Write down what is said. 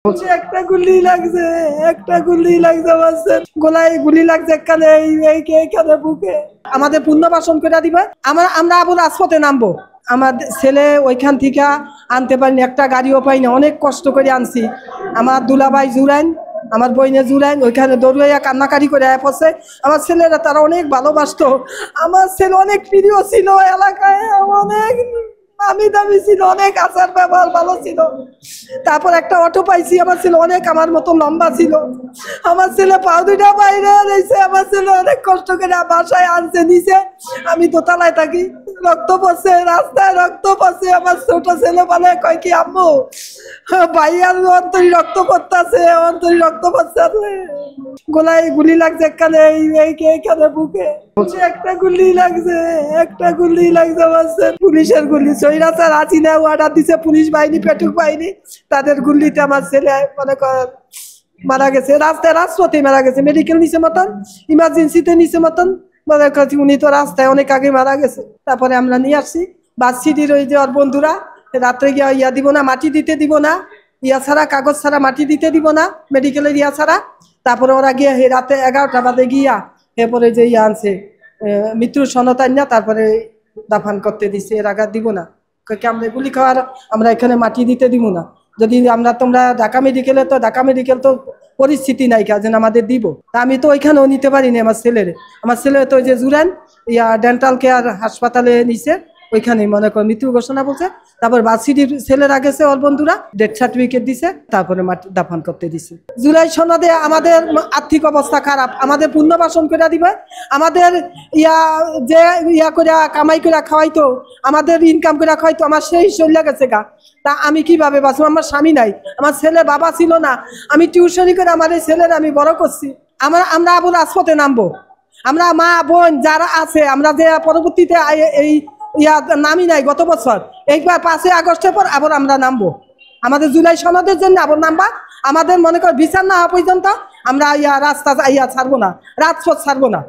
একটা গুলি লাগছে, একটা গুলি লাগছে আমার গলায় গুলি লাগছে এখানে এইখানে বুকে। আমাদের পুনর্বাসন করে দিবে, আমরা আবার রাজপথে নামবো। আমার ছেলে ওইখান থেকে আনতে পারিনি, একটা গাড়িও পাই না, অনেক কষ্ট করে আনছি। আমার দুলাভাই জুরাইন, আমার বইনে জুরাইন ওইখানে দৌড়াইয়া কান্নাকারি করে পড়ছে। আমার ছেলেরা তারা অনেক ভালোবাসতো, আমার ছেলে অনেক প্রিয় ছিল এলাকায়, অনেক আমি দামি ছিল, অনেক আচার ব্যবহার ভালো ছিল। তারপর একটা অটো পাইছি, আমার ছেলে অনেক আমার মতো লম্বা ছিল, আমার ছেলে পাও দুইটা বাইরে রয়েছে। আমার ছেলে অনেক কষ্ট করে বাসায় আনছে নিচে, আমি দোতলায় থাকি, রক্ত পড়ছে, রাস্তায় রক্ত পড়ছে। আমার ছোট ছেলে বলে কয় কি আম্মু ভাইয়ার অন্তরি রক্ত পড়তেছে, অন্তরি রক্ত পড়তেছে, গলায় গুলি লাগছে এখানে এইখানে বুকে। একটা গুলি লাগছে, একটা গুলি লাগছে আমার পুলিশের গুলি। সৈরাচার হাসিনা অর্ডার দিছে পুলিশ বাহিনী, পেটুক বাহিনী, তাদের গুলিতে আমার ছেলে মনে করেন মারা গেছে। রাস্তায় রাজপথে মারা গেছে, মেডিকেল নিচে মতন, ইমার্জেন্সিতে নিচে মতন মনে করছি। উনি তো রাস্তায় অনেক আগে মারা গেছে। তারপরে আমরা নিয়ে আসছি বাস সিটির ওই যে ওর বন্ধুরা রাত্রে গিয়া ইয়া দিব না, মাটি দিতে দিব না, ইয়া ছাড়া কাগজ ছাড়া মাটি দিতে দিব না, মেডিকেলের ইয়া ছাড়া। তারপরে ওরা গিয়ে রাতে 11টা বাজে গিয়া এরপরে যে ইয়া আনছে মৃত্যুর সনদ আইনা তারপরে দাফান করতে দিচ্ছে। এর আঘাত দিব না, আমরা গুলি খাওয়ার আমরা এখানে মাটি দিতে দিব না। যদি তোমরা ঢাকা মেডিকেলে, তো ঢাকা মেডিকেল তো পরিস্থিতি নাই কাজে আমাদের দিব। তা আমি তো ওইখানেও নিতে পারিনি আমার ছেলে তো যে জুরান ইয়া ডেন্টাল কেয়ার হাসপাতালে নিছে, ওইখানে মনে কর মৃত্যু ঘোষণা বলছে। তারপর বাসিটির ছেলেরা গেছে, ওর বন্ধুরা ডেথ সার্টিফিকেট দিছে, তারপরে মাটি দাফন করতে দিছে। জুলাই সনদে আমাদের আর্থিক অবস্থা খারাপ, আমাদের পুনর্বাসন করে দিবে। আমাদের যে করে কামাই করে খাওয়াইতো, আমাদের ইনকাম করে খাওয়াইতো, আমার সেই চলে গেছে গা। তা আমি কিভাবে বাঁচবো? আমার স্বামী নাই, আমার ছেলে বাবা ছিল না, আমি টিউশনি করে আমার এই ছেলের আমি বড় করছি। আমরা আবার রাজপথে নামবো, আমরা মা বোন যারা আছে, আমরা যে পরবর্তীতে এই নামি নাই গত বছর, এইবার 5ই আগস্টের পর আবার আমরা নামবো। আমাদের জুলাই সনদের জন্য আবার নামবা। আমাদের মনে কর বিচার না হওয়া পর্যন্ত আমরা রাস্তা ছাড়বো না, রাজপথ ছাড়বো না।